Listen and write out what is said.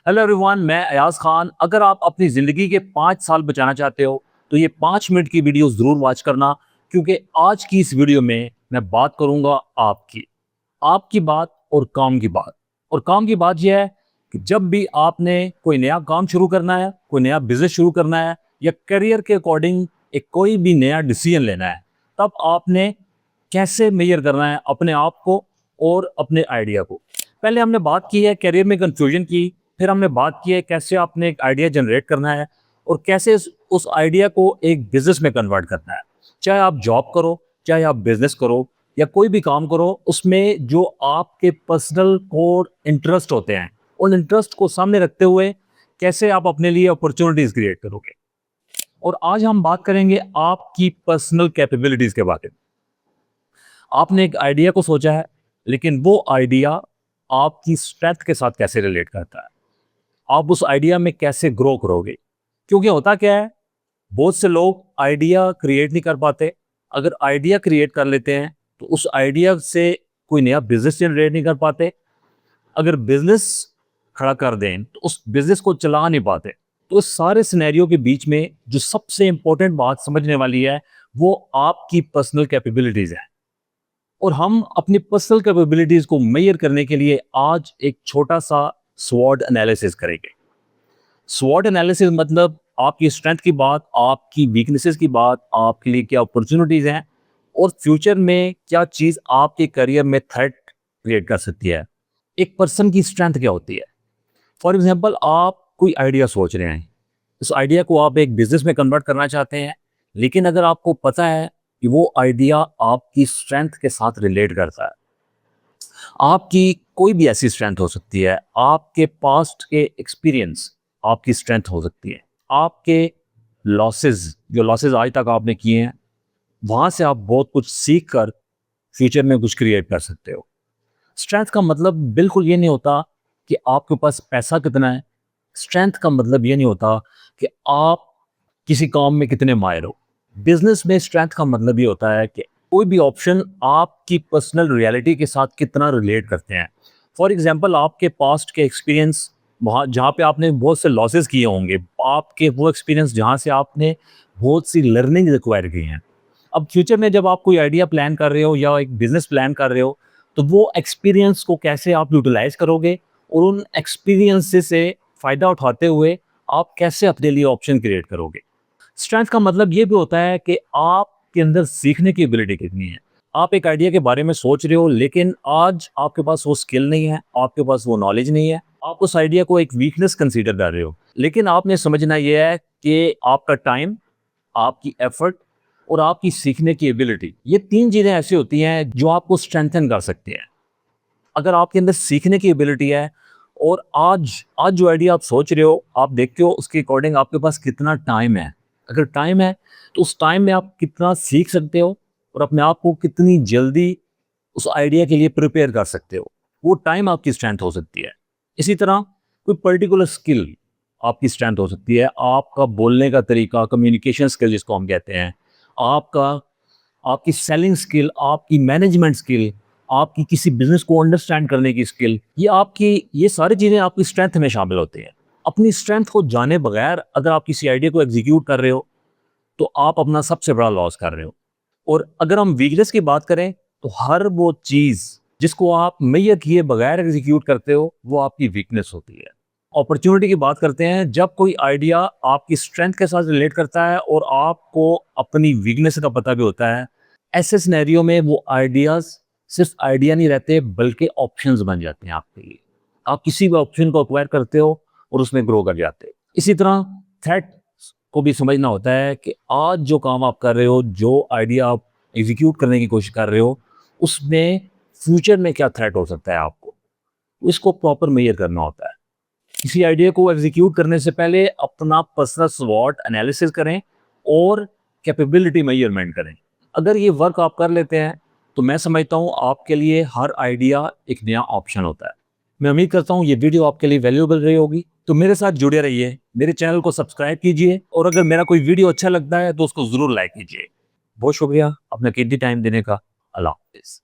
Hello everyone, मैं अयाज खान। अगर आप अपनी ज़िंदगी के 5 साल बचाना चाहते हो तो ये 5 मिनट की वीडियो ज़रूर वॉच करना, क्योंकि आज की इस वीडियो में मैं बात करूंगा आपकी बात और काम की बात। और काम की बात यह है कि जब भी आपने कोई नया काम शुरू करना है, कोई नया बिजनेस शुरू करना है या करियर के अकॉर्डिंग एक कोई भी नया डिसीजन लेना है, तब आपने कैसे मेजर करना है अपने आप को और अपने आइडिया को। पहले हमने बात की है करियर में कंफ्यूजन की, फिर हमने बात की है कैसे आपने एक आइडिया जनरेट करना है और कैसे उस आइडिया को एक बिजनेस में कन्वर्ट करना है। चाहे आप जॉब करो, चाहे आप बिजनेस करो या कोई भी काम करो, उसमें जो आपके पर्सनल कोर इंटरेस्ट होते हैं, उन इंटरेस्ट को सामने रखते हुए कैसे आप अपने लिए अपॉर्चुनिटीज क्रिएट करोगे। और आज हम बात करेंगे आपकी पर्सनल कैपेबिलिटीज के बारे में। आपने एक आइडिया को सोचा है, लेकिन वो आइडिया आपकी स्ट्रेंथ के साथ कैसे रिलेट करता है, आप उस आइडिया में कैसे ग्रो करोगे। क्योंकि होता क्या है, बहुत से लोग आइडिया क्रिएट नहीं कर पाते। अगर आइडिया क्रिएट कर लेते हैं तो उस आइडिया से कोई नया बिजनेस जनरेट नहीं कर पाते। अगर बिजनेस खड़ा कर दें तो उस बिजनेस को चला नहीं पाते। तो इस सारे सिनेरियो के बीच में जो सबसे इंपॉर्टेंट बात समझने वाली है, वो आपकी पर्सनल कैपेबिलिटीज है। और हम अपनी पर्सनल कैपेबिलिटीज को मेजर करने के लिए आज एक छोटा सा स्वॉट एनालिसिस करेंगे। स्वॉट एनालिसिस मतलब आपकी स्ट्रेंथ की बात, आपकी वीकनेसेस की बात, आपके लिए क्या अपॉर्चुनिटीज हैं और फ्यूचर में क्या चीज आपके करियर में थ्रेट क्रिएट कर सकती है। एक पर्सन की स्ट्रेंथ क्या होती है। फॉर एग्जांपल, आप कोई आइडिया सोच रहे हैं, उस आइडिया को आप एक बिजनेस में कन्वर्ट करना चाहते हैं, लेकिन अगर आपको पता है कि वो आइडिया आपकी स्ट्रेंथ के साथ रिलेट करता है। आपकी कोई भी ऐसी स्ट्रेंथ हो सकती है, आपके पास्ट के एक्सपीरियंस आपकी स्ट्रेंथ हो सकती है, आपके जो लॉसेस आज तक आपने किए हैं, वहां से आप बहुत कुछ सीख कर फ्यूचर में कुछ क्रिएट कर सकते हो। स्ट्रेंथ का मतलब बिल्कुल ये नहीं होता कि आपके पास पैसा कितना है। स्ट्रेंथ का मतलब ये नहीं होता कि आप किसी काम में कितने माहिर हो। बिजनेस में स्ट्रेंथ का मतलब ये होता है कि कोई भी ऑप्शन आपकी पर्सनल रियलिटी के साथ कितना रिलेट करते हैं। फॉर एग्जांपल, आपके पास्ट के एक्सपीरियंस, वहाँ जहाँ पे आपने बहुत से लॉसेस किए होंगे, आपके वो एक्सपीरियंस जहाँ से आपने बहुत सी लर्निंग रिक्वायर की हैं। अब फ्यूचर में जब आप कोई आइडिया प्लान कर रहे हो या एक बिजनेस प्लान कर रहे हो, तो वो एक्सपीरियंस को कैसे आप यूटिलाइज करोगे और उन एक्सपीरियंस से फ़ायदा उठाते हुए आप कैसे अपने लिए ऑप्शन क्रिएट करोगे। स्ट्रेंथ का मतलब ये भी होता है कि आपके अंदर सीखने की एबिलिटी कितनी है। आप एक आइडिया के बारे में सोच रहे हो, लेकिन आज आपके पास वो स्किल नहीं है, आपके पास वो नॉलेज नहीं है। आप उस आइडिया को एक वीकनेस कंसीडर कर रहे हो, लेकिन आपने समझना यह है कि आपका टाइम, आपकी एफर्ट और आपकी सीखने की एबिलिटी, ये 3 चीज़ें ऐसी होती हैं जो आपको स्ट्रेंथन कर सकती हैं। अगर आपके अंदर सीखने की एबिलिटी है और आज आज जो आइडिया आप सोच रहे हो, आप देखते हो उसके अकॉर्डिंग आपके पास कितना टाइम है। अगर टाइम है तो उस टाइम में आप कितना सीख सकते हो और अपने आप को कितनी जल्दी उस आइडिया के लिए प्रिपेयर कर सकते हो, वो टाइम आपकी स्ट्रेंथ हो सकती है। इसी तरह कोई पर्टिकुलर स्किल आपकी स्ट्रेंथ हो सकती है। आपका बोलने का तरीका, कम्युनिकेशन स्किल जिसको हम कहते हैं, आपका आपकी सेलिंग स्किल, आपकी मैनेजमेंट स्किल, आपकी किसी बिजनेस को अंडरस्टैंड करने की स्किल, ये सारी चीज़ें आपकी स्ट्रेंथ में शामिल होती हैं। अपनी स्ट्रेंथ को जाने बगैर अगर आप किसी आइडिया को एग्जीक्यूट कर रहे हो, तो आप अपना सबसे बड़ा लॉस कर रहे हो। और अगर हम वीकनेस की बात करें, तो हर वो चीज़ जिसको आप मेजर किए बगैर एग्जीक्यूट करते हो, वो आपकी वीकनेस होती है। अपॉर्चुनिटी की बात करते हैं, जब कोई आइडिया आपकी स्ट्रेंथ के साथ रिलेट करता है और आपको अपनी वीकनेस का पता भी होता है, ऐसे सिनेरियो में वो आइडियाज सिर्फ आइडिया नहीं रहते, बल्कि ऑप्शंस बन जाते हैं आपके लिए। आप किसी भी ऑप्शन को एक्वायर करते हो और उसमें ग्रो कर जाते हो। इसी तरह थ्रेट को भी समझना होता है कि आज जो काम आप कर रहे हो, जो आइडिया आप एग्जीक्यूट करने की कोशिश कर रहे हो, उसमें फ्यूचर में क्या थ्रेट हो सकता है आपको, इसको प्रॉपर मेजर करना होता है। किसी आइडिया को एग्जीक्यूट करने से पहले अपना पर्सनल स्वॉट एनालिसिस करें और कैपेबिलिटी मेजरमेंट करें। अगर ये वर्क आप कर लेते हैं, तो मैं समझता हूँ आपके लिए हर आइडिया एक नया ऑप्शन होता है। मैं उम्मीद करता हूँ ये वीडियो आपके लिए वैल्यूएबल रही होगी। तो मेरे साथ जुड़े रहिए, मेरे चैनल को सब्सक्राइब कीजिए और अगर मेरा कोई वीडियो अच्छा लगता है तो उसको ज़रूर लाइक कीजिए। बहुत शुक्रिया अपना कीमती टाइम देने का। अल्लाह हाफिज़।